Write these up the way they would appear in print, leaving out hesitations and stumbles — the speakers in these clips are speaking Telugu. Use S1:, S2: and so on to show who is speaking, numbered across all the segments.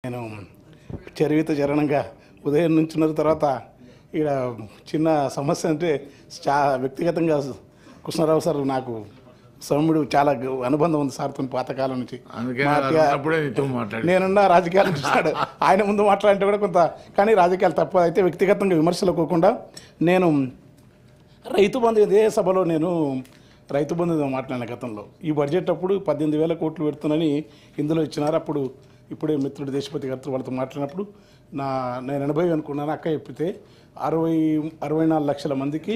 S1: నేను చరివిత చరణంగా ఉదయం నుంచున్న తర్వాత ఇక్కడ చిన్న సమస్య అంటే వ్యక్తిగతంగా కృష్ణారావు సార్ నాకు సౌమ్యుడు చాలా అనుబంధం ఉంది సార్తో పాతకాలం నుంచి. నేనున్న రాజకీయాలు చూస్తాడు ఆయన ముందు మాట్లాడితే కూడా కొంత, కానీ రాజకీయాలు తప్ప అయితే వ్యక్తిగతంగా విమర్శలు పోకుండా నేను రైతు బంధు ఇదే సభలో నేను రైతు బంధు మాట్లాడిన గతంలో ఈ బడ్జెట్ అప్పుడు 18,000 కోట్లు పెడుతున్నానని ఇందులో ఇచ్చినారు. అప్పుడు ఇప్పుడే మిత్రుడు దేశపతి గారితో వాళ్ళతో మాట్లాడినప్పుడు నేను 80 అనుకున్నాను, అక్క చెప్పితే 64 లక్షల మందికి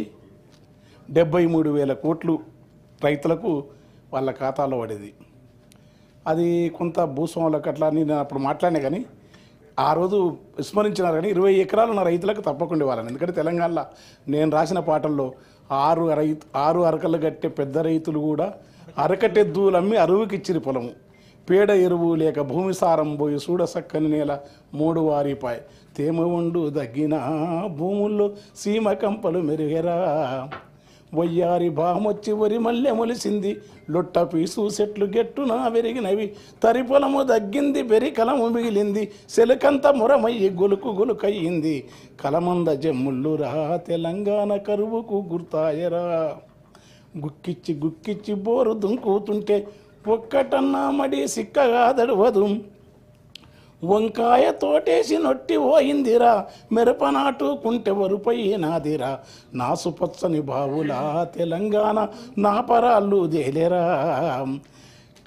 S1: 73,000 కోట్లు రైతులకు వాళ్ళ ఖాతాలో పడేది. అది కొంత భూస్వాములకు అట్లా అని నేను అప్పుడు మాట్లాడినా, కానీ ఆ రోజు విస్మరించినారు. కానీ 20 ఎకరాలు ఉన్న రైతులకు తప్పకుండా ఇవ్వాలని. ఎందుకంటే తెలంగాణలో నేను రాసిన పాటల్లో 6 అరకలు కట్టే పెద్ద రైతులు కూడా అరకటెద్దులు అమ్మి అరువుకి ఇచ్చిరి పొలము, పేడ ఎరువు లేక భూమి సారం పోయి చూడ సక్కని నేల 3 వారిపాయ్ తేమ వండు దగ్గిన భూముల్లో సీమ కంపలు మెరుగెరా, వయ్యారి బామొచ్చి వరి మల్లె మొలిసింది, లొట్ట పీసు చెట్లు గెట్టున వెరిగినవి, తరి పొలము దగ్గింది బెరికలము మిగిలింది, సెలకంత మురమయ్యి గొలుకయ్యింది, కలమంద జమ్ముళ్ళురా తెలంగాణ కరువుకు గుర్తాయరా, గుక్కిచ్చి బోరు దుంకుతుంటే ఒక్కటన్నా మడి సిక్కగా దడవదు, వంకాయ తోటేసి నొట్టి పోయిందిరా, మిరపనాటు కుంటె వరుపై నాదిరా, నాసుపచ్చని బావులా తెలంగాణ నా పరాళ్ళు దేలేరా,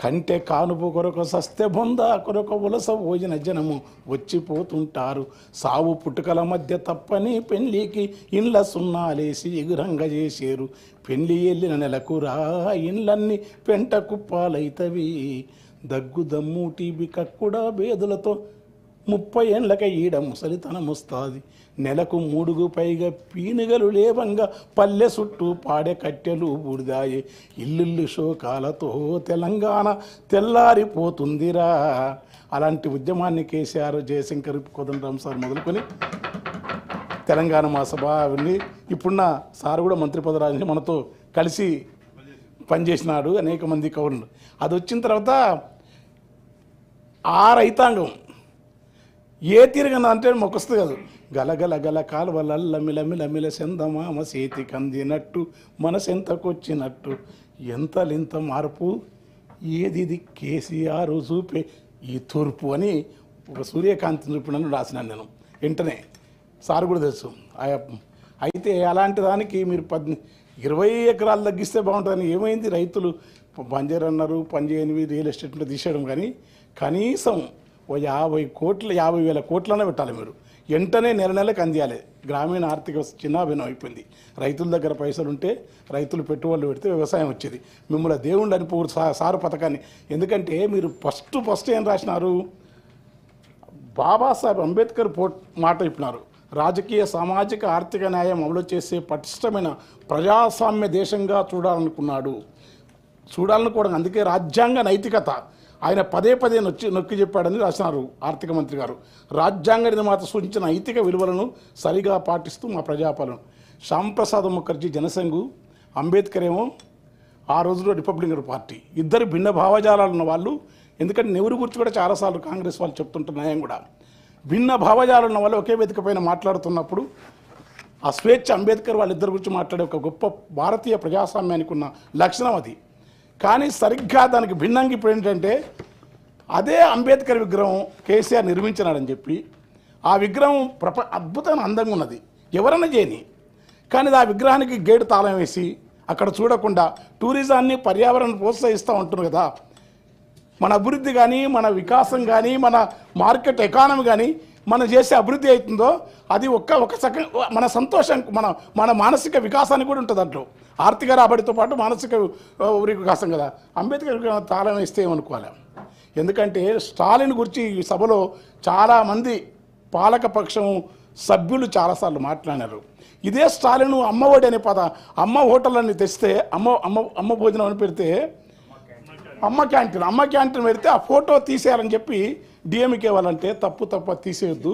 S1: కంటే కానుపు కొరకు సస్తె బొంద కొరకు ఉలస పోయిన జనము వచ్చిపోతుంటారు, సావు పుట్టుకల మధ్య తప్పని పెళ్ళికి ఇండ్ల సున్నాలేసి ఎగురంగా చేసేరు, పెళ్ళి వెళ్ళిన నెలకురా ఇండ్లన్నీ పెంట కుప్పాలైతవి, దగ్గు దమ్ము టీబీ కక్కుడా బేదులతో 30 ఏళ్ళక ఈడ ముసలితనం వస్తుంది, నెలకు 3కు పైగా పీనుగలు లేవంగా పల్లె చుట్టూ పాడే కట్టెలు బూడిదాయే, ఇల్లు శోకాలతో తెలంగాణ తెల్లారిపోతుందిరా. అలాంటి ఉద్యమాన్ని కేసీఆర్, జయశంకర్, కోదండరామ్ సార్ మొదలుకొని తెలంగాణ మహాసభ అవన్నీ ఇప్పుడున్న సార్ కూడా మంత్రి పదవి మనతో కలిసి పనిచేసినాడు, అనేక మంది కౌరులు. అది వచ్చిన తర్వాత ఆ రైతాంగం ఏ తీరుగా అంటే మొక్కొస్తుంది కాదు, గలగల కాలువలల్ల మిలమిల సెందమామ చేతి కందినట్టు మనసెంతకొచ్చినట్టు, ఎంతలింత మార్పు ఏది కేసీఆర్ చూపే ఈ తూర్పు అని ఒక సూర్యకాంతి చూపినని రాసినాను నేను. వెంటనే సార్ కూడా తెలుసు. అయితే అలాంటి దానికి మీరు 20 ఎకరాలు తగ్గిస్తే బాగుంటుందని, ఏమైంది రైతులు బంజర్ అన్నారు, పని చేయనివి రియల్ ఎస్టేట్ తీసేయడం, కానీ కనీసం ఓ 50,000 కోట్లనే పెట్టాలి మీరు. వెంటనే నెలకు అందియాలి. గ్రామీణ ఆర్థిక చిన్నాభిన్నం అయిపోయింది. రైతుల దగ్గర పైసలు ఉంటే రైతులు పెట్టుబడులు పెడితే వ్యవసాయం వచ్చేది. మిమ్మల్ని దేవుళ్ళు అనిపోరు సారు పథకాన్ని. ఎందుకంటే మీరు ఫస్ట్ ఏం రాసినారు, బాబాసాహెబ్ అంబేద్కర్ మాట చెప్పినారు, రాజకీయ సామాజిక ఆర్థిక న్యాయం అమలు చేసే పటిష్టమైన ప్రజాస్వామ్య దేశంగా చూడాలనుకోవడం. అందుకే రాజ్యాంగ నైతికత ఆయన పదే నొక్కి చెప్పాడని రాసినారు ఆర్థిక మంత్రి గారు. రాజ్యాంగ నిర్మాత సూచించిన నైతిక విలువలను సరిగా పాటిస్తూ మా ప్రజాపాలన. శ్యాంప్రసాద్ ముఖర్జీ జనసంఘు, అంబేద్కర్ ఏమో ఆ రోజులో రిపబ్లికన్ పార్టీ. ఇద్దరు భిన్న భావజాలాలు ఉన్న వాళ్ళు. ఎందుకంటే నెహ్రూ గురించి కూడా చాలాసార్లు కాంగ్రెస్ వాళ్ళు చెప్తుంటారు, న్యాయం కూడా. భిన్న భావజాలు ఉన్న వాళ్ళు ఒకే వేదిక పైన మాట్లాడుతున్నప్పుడు ఆ స్వేచ్ఛ అంబేద్కర్ వాళ్ళిద్దరి గురించి మాట్లాడే ఒక గొప్ప భారతీయ ప్రజాస్వామ్యానికి ఉన్న లక్షణం అది. కానీ సరిగ్గా దానికి భిన్నంగా ఇప్పుడు ఏంటంటే, అదే అంబేద్కర్ విగ్రహం కేసీఆర్ నిర్మించినాడని చెప్పి, ఆ విగ్రహం అద్భుతమైన అందంగా ఉన్నది, ఎవరన్నా చేయని, కానీ ఆ విగ్రహానికి గేటు తాళం వేసి అక్కడ చూడకుండా టూరిజాన్ని, పర్యావరణాన్ని ప్రోత్సహిస్తూ ఉంటున్నారు కదా. మన అభివృద్ధి కానీ, మన వికాసం కానీ, మన మార్కెట్ ఎకానమీ కానీ, మనం చేసే అభివృద్ధి అవుతుందో అది మన సంతోషం, మన మానసిక వికాసానికి కూడా ఉంటుంది. దాంట్లో ఆర్థిక రాబడితో పాటు మానసిక వికాసం కదా. అంబేద్కర్ తాళం వేస్తే ఏమనుకోవాలి. ఎందుకంటే స్టాలిన్ గురించి ఈ సభలో చాలామంది పాలకపక్షం సభ్యులు చాలాసార్లు మాట్లాడారు. ఇదే స్టాలిన్ అమ్మఒడి అనే అమ్మ హోటల్ అని తెస్తే, అమ్మ భోజనం అని పెడితే, అమ్మ క్యాంటీన్ పెడితే ఆ ఫోటో తీసేయాలని చెప్పి డిఎంకే వాళ్ళంటే తప్పు తీసేయొద్దు,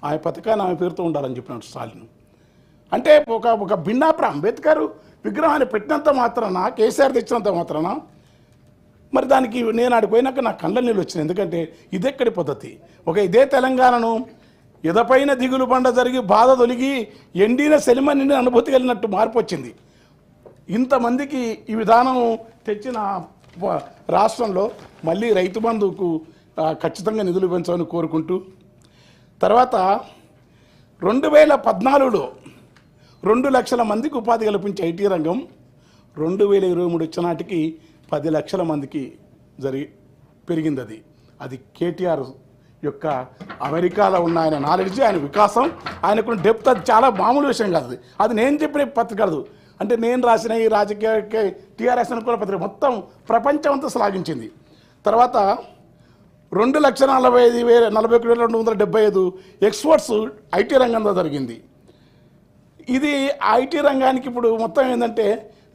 S1: ఆ పథకాన్ని ఆమె పేరుతో ఉండాలని చెప్పినాడు స్టాలిన్. అంటే ఒక భిన్నాప్ర అంబేద్కర్ విగ్రహాన్ని పెట్టినంత మాత్రాన, కేసీఆర్ తెచ్చినంత మాత్రాన మరి దానికి నేను ఆడికి పోయినాక నా కళ్ళ నీళ్ళు వచ్చినాయి. ఎందుకంటే ఇదెక్కడి పద్ధతి? ఇదే తెలంగాణను ఎదపైన దిగులు బండ జరిగి బాధ తొలిగి ఎండిన సెలిమ నిండిన అనుభూతి కలిగినట్టు మార్పు వచ్చింది. ఇంతమందికి ఈ విధానం తెచ్చిన రాష్ట్రంలో మళ్ళీ రైతు బంధువుకు ఖచ్చితంగా నిధులు పెంచాలని కోరుకుంటూ, తర్వాత 2014లో 2 లక్షల మందికి ఉపాధి కల్పించే ఐటీ రంగం 2023 వచ్చే నాటికి 10 లక్షల మందికి పెరిగింది. అది కేటీఆర్ యొక్క అమెరికాలో ఉన్న ఆయన నాలెడ్జ్, ఆయన వికాసం, ఆయనకున్న డెప్త్. అది చాలా మామూలు విషయం కాదు. అది నేను చెప్పిన పత్రిక కాదు, అంటే నేను రాసిన ఈ రాజకీయ టీఆర్ఎస్ అనుకూల పత్రిక మొత్తం ప్రపంచం అంతా శ్లాఘించింది. తర్వాత 2,41,275 ఎక్స్పోర్ట్స్ ఐటీ రంగంలో జరిగింది. ఇది ఐటీ రంగానికి ఇప్పుడు మొత్తం ఏంటంటే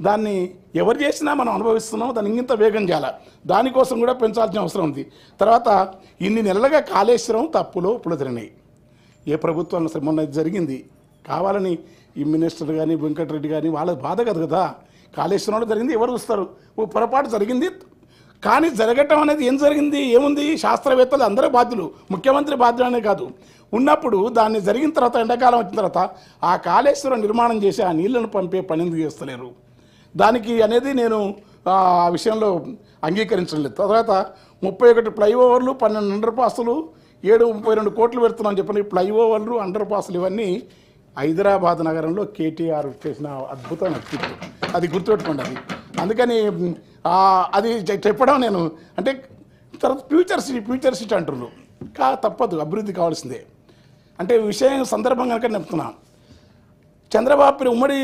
S1: దాన్ని ఎవరు చేసినా మనం అనుభవిస్తున్నాం, దాన్ని ఇంత వేగం చేయాలి. దానికోసం కూడా పెంచాల్సిన అవసరం ఉంది. తర్వాత ఇన్ని నెలలుగా కాళేశ్వరం తప్పులో ఇప్పుడు జరిగినాయి. ఏ ప్రభుత్వం మొన్న జరిగింది కావాలని ఈ మినిస్టర్ కానీ వెంకటరెడ్డి కానీ వాళ్ళ బాధ కదా. కాళేశ్వరంలో జరిగింది, ఎవరు చూస్తారు? పొరపాటు జరిగింది, కానీ జరగటం అనేది ఏం జరిగింది, ఏముంది? శాస్త్రవేత్తలు అందరూ బాధ్యులు, ముఖ్యమంత్రి బాధ్యులు అనే కాదు. ఉన్నప్పుడు దాన్ని జరిగిన తర్వాత ఎండాకాలం వచ్చిన తర్వాత ఆ కాళేశ్వరం నిర్మాణం చేసి ఆ నీళ్లను పంపే పని ఎందుకు చేస్తలేరు? దానికి అనేది నేను ఆ విషయంలో అంగీకరించడం లేదు. తర్వాత 31 ఫ్లైఓవర్లు, 12 అండర్ పాసులు, 732 కోట్లు పెడుతున్నామని చెప్పిన ఫ్లైఓవర్లు, అండర్ పాసులు ఇవన్నీ హైదరాబాద్ నగరంలో కేటీఆర్ చేసిన అద్భుతమైన వ్యక్తిత్వం. అది గుర్తుపెట్టుకోండి. అది అందుకని అది చెప్పడం నేను అంటే తర్వాత ఫ్యూచర్ సిటీ అంటున్నారు. తప్పదు, అభివృద్ధి కావాల్సిందే. అంటే విషయం సందర్భం కనుక చెప్తున్నా. చంద్రబాబు ఉమ్మడి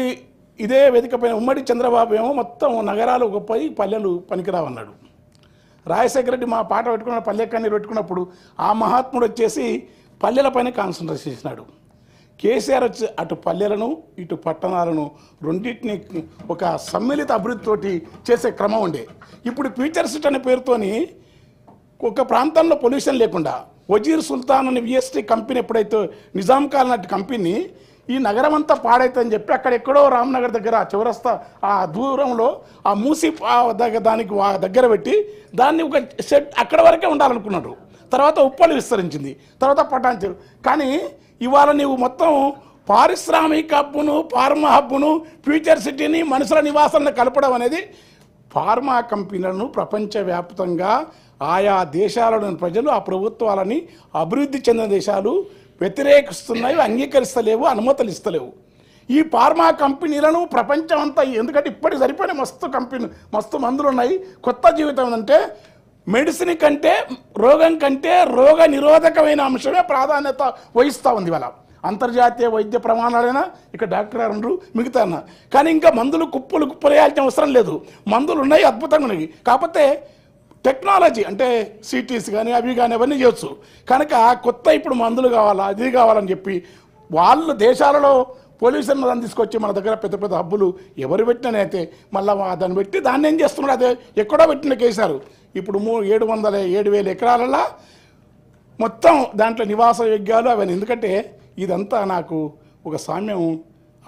S1: ఇదే వేదిక పైన ఉమ్మడి చంద్రబాబు ఏమో మొత్తం నగరాలు గొప్పవి, పల్లెలు పనికిరావన్నాడు. రాజశేఖర రెడ్డి మా పాట పెట్టుకున్న పల్లె కన్నీరు పెట్టుకున్నప్పుడు ఆ మహాత్ముడు వచ్చేసి పల్లెలపైన కాన్సన్ట్రేట్ చేసినాడు. కేసీఆర్ వచ్చి అటు పల్లెలను ఇటు పట్టణాలను రెండింటిని ఒక సమ్మిళిత అభివృద్ధితోటి చేసే క్రమం ఉండే. ఇప్పుడు ఫ్యూచర్ సిటీ అనే పేరుతోని ఒక ప్రాంతంలో పొల్యూషన్ లేకుండా వజీర్ సుల్తాన్ అనే విఎస్టీ కంపెనీ ఎప్పుడైతే నిజాం కాలనాటి కంపెనీ ఈ నగరం అంతా పాడైతుందని చెప్పి అక్కడెక్కడో రామ్నగర్ దగ్గర చౌరస్తా ఆ దూరంలో ఆ మూసి దానికి దగ్గర పెట్టి దాన్ని ఒక సెట్ అక్కడ వరకే ఉండాలనుకున్నాడు. తర్వాత ఉప్పలు విస్తరించింది, తర్వాత పటాన్చెరు. కానీ ఇవాళ నీవు మొత్తం పారిశ్రామిక హబ్బును, ఫార్మా హబ్బును, ఫ్యూచర్ సిటీని, మనుషుల నివాసాలను కలపడం అనేది ఫార్మా కంపెనీలను ప్రపంచవ్యాప్తంగా ఆయా దేశాలలోని ప్రజలు ఆ ప్రభుత్వాలని అభివృద్ధి చెందిన దేశాలు వ్యతిరేకిస్తున్నాయి, అంగీకరిస్తలేవు, అనుమతులు ఇస్తలేవు. ఈ ఫార్మా కంపెనీలను ప్రపంచం అంతా, ఎందుకంటే ఇప్పటికి సరిపోయిన మస్తు మందులు ఉన్నాయి. కొత్త జీవితం అంటే మెడిసిన్ కంటే రోగం కంటే రోగ నిరోధకమైన అంశమే ప్రాధాన్యత వహిస్తూ ఉంది. ఇవాళ అంతర్జాతీయ వైద్య ప్రమాణాలైనా ఇక్కడ డాక్టర్ గారు ఉండరు, మిగతా అన్న. కానీ ఇంకా మందులు కుప్పలేయాల్సిన అవసరం లేదు. మందులు ఉన్నాయి, అద్భుతంగా ఉన్నాయి. కాకపోతే టెక్నాలజీ అంటే సిటీస్ కానీ అవి కానీ అవన్నీ చేయొచ్చు. కనుక కొత్త ఇప్పుడు మందులు కావాలా, అది కావాలని చెప్పి వాళ్ళు దేశాలలో పొల్యూషన్ దాన్ని తీసుకొచ్చి మన దగ్గర పెద్ద పెద్ద హబ్బులు ఎవరు పెట్టినైతే మళ్ళీ దాన్ని పెట్టి దాన్ని ఏం చేస్తున్నాడు? అదే ఎక్కడో పెట్టిన కేసారు. ఇప్పుడు 7,000 ఎకరాలలో మొత్తం దాంట్లో నివాస యోగ్యాలు అవన్నీ. ఎందుకంటే ఇదంతా నాకు ఒక సామ్యం,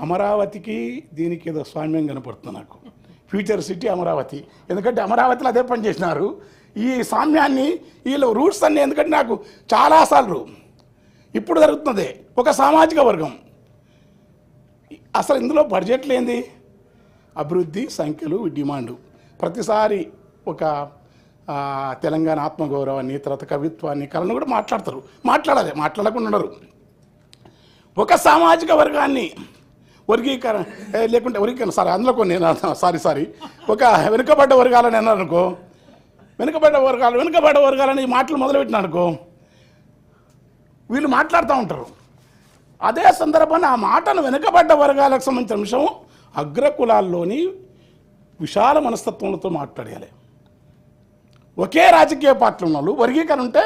S1: అమరావతికి దీనికి ఏదో సామ్యం కనపడుతుంది నాకు. ఫ్యూచర్ సిటీ అమరావతి, ఎందుకంటే అమరావతిలో అదే పని చేసినారు. ఈ సామ్యాన్ని వీళ్ళు రూట్స్ అన్నీ, ఎందుకంటే నాకు చాలాసార్లు ఇప్పుడు జరుగుతున్నదే ఒక సామాజిక వర్గం. అసలు ఇందులో బడ్జెట్లు ఏంది? అభివృద్ధి, సంఖ్యలు, డిమాండు. ప్రతిసారి ఒక తెలంగాణ ఆత్మగౌరవాన్ని, తర్వాత కవిత్వాన్ని, కళను కూడా మాట్లాడతారు. మాట్లాడకుండా ఉండరు. ఒక సామాజిక వర్గాన్ని వర్గీకరణ లేకుంటే అందులో కొన్ని సారీ ఒక వెనుకబడ్డ వర్గాలని అన్నారనుకో, వెనుకబడ్డ వర్గాలని మాటలు మొదలుపెట్టిన అనుకో, వీళ్ళు మాట్లాడుతూ ఉంటారు. అదే సందర్భాన్ని ఆ మాటను వెనుకబడ్డ వర్గాలకు సంబంధించిన అంశం అగ్రకులాల్లోని విశాల మనస్తత్వంతో మాట్లాడాలి. ఒకే రాజకీయ పార్టీలు వాళ్ళు వర్గీకరణ ఉంటే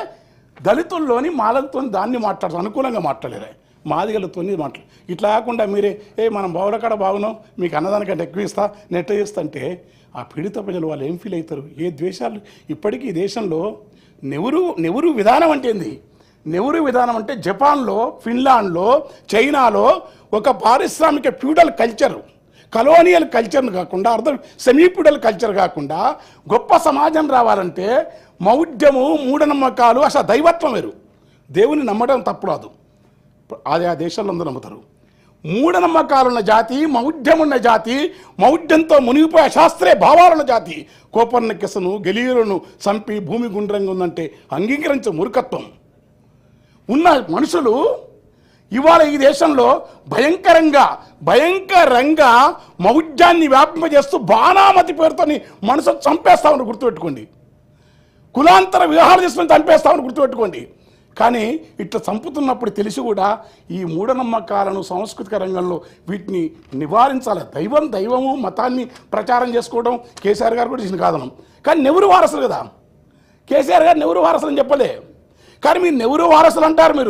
S1: దళితుల్లోని మాలలతో దాన్ని మాట్లాడతారు, అనుకూలంగా మాట్లాడలేరు, మాదిగలతో మాట్లాడు. ఇట్లా కాకుండా మీరే మనం బావులకాడ బాగున్నాం, మీకు అన్నదానికంటే ఎక్కువ ఇస్తా, నెట్ చేస్తా అంటే ఆ పీడిత ప్రజలు వాళ్ళు ఏం ఫీల్ అవుతారు? ఏ ద్వేషాలు. ఇప్పటికీ ఈ దేశంలో నెహ్రూ విధానం అంటే ఏంది? నెహ్రూ విధానం అంటే జపాన్లో, ఫిన్లాండ్లో, చైనాలో ఒక పారిశ్రామిక ఫ్యూడల్ కల్చరు, కలోనియల్ కల్చర్ను కాకుండా సెమీప్యూడల్ కల్చర్ కాకుండా గొప్ప సమాజం రావాలంటే మౌఢ్యము, మూఢనమ్మకాలు, అసలు దైవత్వం వేరు. దేవుని నమ్మడం తప్పు రాదు, అది ఆ దేశాల్లో అందరూ నమ్ముతారు. మూఢనమ్మకాలున్న జాతి, మౌఢ్యమున్న జాతి, మౌఢ్యంతో మునిగిపోయే అశాస్త్రీయ భావాలున్న జాతి కోపర్నికస్ను, గెలీలను చంపి భూమి గుండ్రంగా ఉందంటే అంగీకరించే మూర్ఖత్వం ఉన్న మనుషులు ఇవాళ ఈ దేశంలో భయంకరంగా మౌఢ్యాన్ని వ్యాపింపజేస్తూ బాణామతి పేరుతోని మనసు చంపేస్తామని గుర్తుపెట్టుకోండి. కులాంతర వివాహాలు చేసుకుని చంపేస్తామని గుర్తుపెట్టుకోండి. కానీ ఇట్లా చంపుతున్నప్పుడు తెలిసి కూడా ఈ మూఢనమ్మకాలను సాంస్కృతిక రంగంలో వీటిని నివారించాలి. దైవము మతాన్ని ప్రచారం చేసుకోవడం కేసీఆర్ గారు కూడా చేసిన కాదనం. కానీ నెహ్రూ వారసులు కదా, కేసీఆర్ గారు నెహ్రూ వారసులు అని చెప్పలే. కానీ మీరు నెహ్రూ వారసులు అంటారు.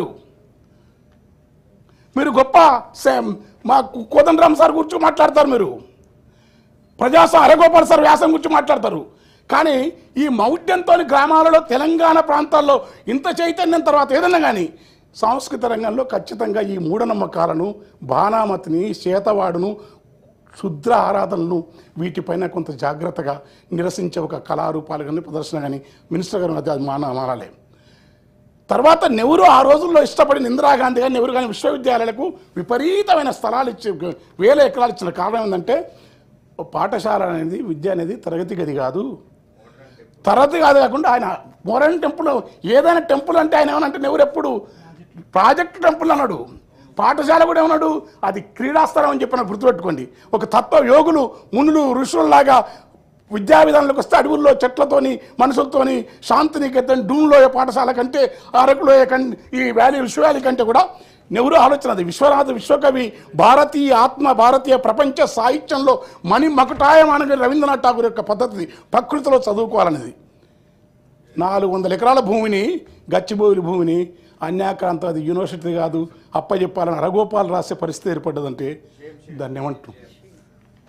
S1: మీరు గొప్ప మా కోదండరామ్ సార్ గురించి మాట్లాడతారు, మీరు హరగోపాల్ సార్ వ్యాసం గురించి మాట్లాడతారు. కానీ ఈ మౌఢ్యంతో గ్రామాలలో తెలంగాణ ప్రాంతాల్లో ఇంత చైతన్యం తర్వాత ఏదన్నా కానీ సాంస్కృతిక రంగంలో ఖచ్చితంగా ఈ మూఢనమ్మకాలను, బాణామతిని, చేతవాడును, శుద్ర ఆరాధనలను వీటిపైన కొంత జాగ్రత్తగా నిరసించే ఒక కళారూపాలు కానీ ప్రదర్శన కానీ మినిస్టర్ గారు అది మారాలి. తర్వాత నెహ్రూ ఆ రోజుల్లో ఇష్టపడిన ఇందిరాగాంధీ కానీ నెహ్రూ కానీ విశ్వవిద్యాలయాలకు విపరీతమైన స్థలాలు ఇచ్చి 1000 ఎకరాలు ఇచ్చిన కారణం ఏంటంటే పాఠశాల అనేది, విద్య అనేది తరగతి గది కాదు. తరగతి కాదు కాకుండా ఆయన మోడర్న్ టెంపుల్, ఏదైనా టెంపుల్ అంటే ఆయన ఏమనంటే నెహ్రూ ఎప్పుడు ప్రాజెక్ట్ టెంపుల్ అన్నాడు, పాఠశాల కూడా ఏమన్నాడు అది క్రీడాస్థలం అని చెప్పిన గుర్తుపెట్టుకోండి. ఒక తత్వ యోగులు, మునులు, ఋషుల్లాగా విద్యా విధానంలోకి వస్తే అడవుల్లో చెట్లతోని, మనుషులతోని, శాంతినికేతన్, డూన్లోయ పాఠశాల కంటే, అరకులోయ ఈ విశ్వవ్యాలీ కంటే కూడా నెహ్రూ ఆలోచన అది. విశ్వకవి, భారతీయ ఆత్మ, భారతీయ ప్రపంచ సాహిత్యంలో మకుటాయమానగా రవీంద్రనాథ్ ఠాగూర్ యొక్క పద్ధతి ప్రకృతిలో చదువుకోవాలనేది. 400 ఎకరాల భూమిని, గచ్చిబౌలి భూమిని అన్యాక్రాంతం, అది యూనివర్సిటీ కాదు అప్పచెప్పాలని హరగోపాల్ రాసే పరిస్థితి ఏర్పడ్డదంటే దాన్ని ఏమంటాం?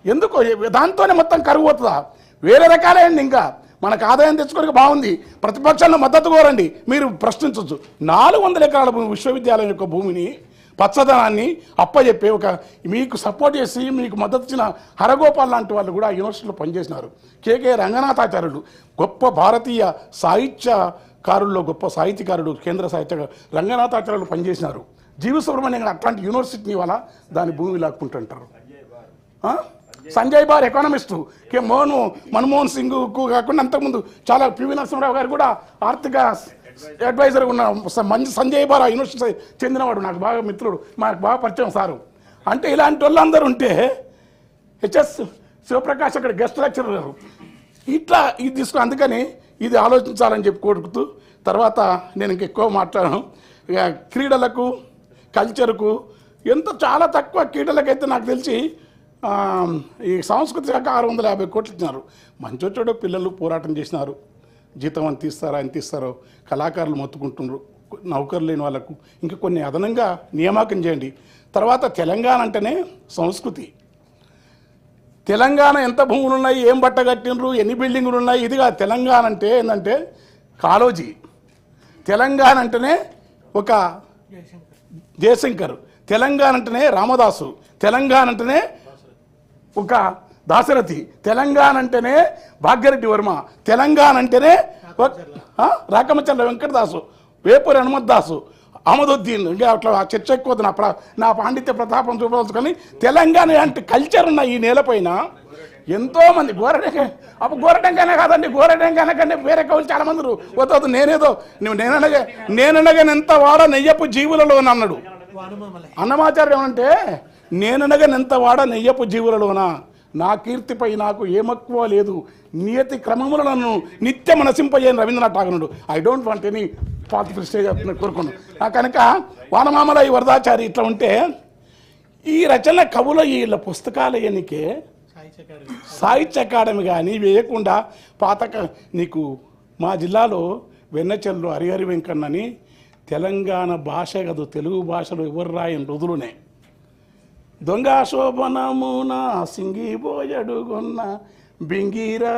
S1: ఎందుకో దాంతోనే మొత్తం కరువు అవుతుందా? వేరే రకాలైంది. ఇంకా మనకు ఆదాయం తెచ్చుకోవడానికి బాగుంది, ప్రతిపక్షాల్లో మద్దతు కోరండి, మీరు ప్రశ్నించవచ్చు. 400 ఎకరాల భూమి, విశ్వవిద్యాలయం యొక్క భూమిని, పచ్చదనాన్ని అప్పచెప్పే ఒక మీకు సపోర్ట్ చేసి మీకు మద్దతు ఇచ్చిన హరగోపాల్ లాంటి వాళ్ళు కూడా యూనివర్సిటీలో పనిచేసినారు. కేకే రంగనాథాచార్యులు గొప్ప భారతీయ సాహిత్యకారుల్లో గొప్ప సాహిత్యకారుడు, కేంద్ర సాహిత్య రంగనాథాచార్యులు పనిచేసినారు. జీవి సుబ్రహ్మణ్యం గారు అట్లాంటి యూనివర్సిటీని ఇవాళ దాని భూమి లాక్కుంటుంటారు. సంజయ్ బార్ ఎకానమిస్టు, మన్మోహన్ సింగ్కు కాకుండా అంతకుముందు చాలా పివి నరసింహరావు గారు కూడా ఆర్థిక అడ్వైజర్ ఉన్న సంజయ్ బార్ యూనివర్సిటీ చెందినవాడు, నాకు బాగా మిత్రుడు, మాకు బాగా పరిచయం సారు. అంటే ఇలాంటి వాళ్ళందరూ ఉంటే హెచ్ఎస్ శివప్రకాష్ అక్కడ గెస్ట్ లెక్చరర్ గారు ఇట్లా ఇది తీసుకుని, అందుకని ఇది ఆలోచించాలని చెప్పి కోరుకుతూ తర్వాత నేను ఇంకెక్కువ మాట్లాడను. ఇక క్రీడలకు, కల్చర్కు చాలా తక్కువ. క్రీడలకైతే నాకు తెలిసి ఈ సాంస్కృతిక శాఖ 650 కోట్లు ఇచ్చినారు. మంచోడు పిల్లలు పోరాటం చేసినారు, జీతం అని తీస్తారో కళాకారులు మొత్తుకుంటున్నారు. నౌకరు లేని వాళ్ళకు ఇంకా కొన్ని అదనంగా నియామకం చేయండి. తర్వాత తెలంగాణ అంటేనే సంస్కృతి. తెలంగాణ ఎంత భూములు ఉన్నాయి, ఏం బట్ట కట్టినరు, ఎన్ని బిల్డింగులు ఉన్నాయి, ఇదిగా తెలంగాణ అంటే ఏంటంటే కాళోజీ. తెలంగాణ అంటేనే ఒక జయశంకర్, తెలంగాణ అంటేనే రామదాసు, తెలంగాణ అంటేనే ఒక దాశరథి, తెలంగాణ అంటేనే భాగ్యరెడ్డి వర్మ, తెలంగాణ అంటేనే రాకమచంద్ర వెంకటదాసు, వేపూరి హనుమద్దాసు, అహ్మదుద్దీన్. ఇంకా అట్లా చర్చ ఎక్కువ నా పాండిత్య ప్రతాపం చూపవచ్చు. కానీ తెలంగాణ అంటే కల్చర్ ఉన్న ఈ నేలపైన ఎంతోమంది గోరటంకనే కాదండి, గోరటంకనే కంటే వేరే కవులు చాలా మంది వద్దు. నేననగా ఎంత వాడ నెయ్యపు జీవులలో అన్నాడు అన్నమాచార్యం. ఏమంటే నేననగా ఎంత వాడ నెయ్యపు జీవులలోనా, నా కీర్తిపై నాకు ఏమక్కువ లేదు, నియతి క్రమములను నిత్యం నశింపజేయని Rabindranath Tagore. I don't want any party stage కోరుకున్నాను. కనుక వానమామల ఈ వరదాచారి ఇట్లా ఉంటే ఈ రచనల కవుల వీళ్ళ పుస్తకాలు ఎన్నికే సాహిత్య అకాడమీ కానీ వేయకుండా నీకు మా జిల్లాలో వెన్నచెల్లు హరిహరి వెంకన్నని తెలంగాణ భాష కాదు, తెలుగు భాషలో ఎవరు రాయని రోజులునే దొంగ శోభనమున సింగిపోయడుగొన్న బింగిరా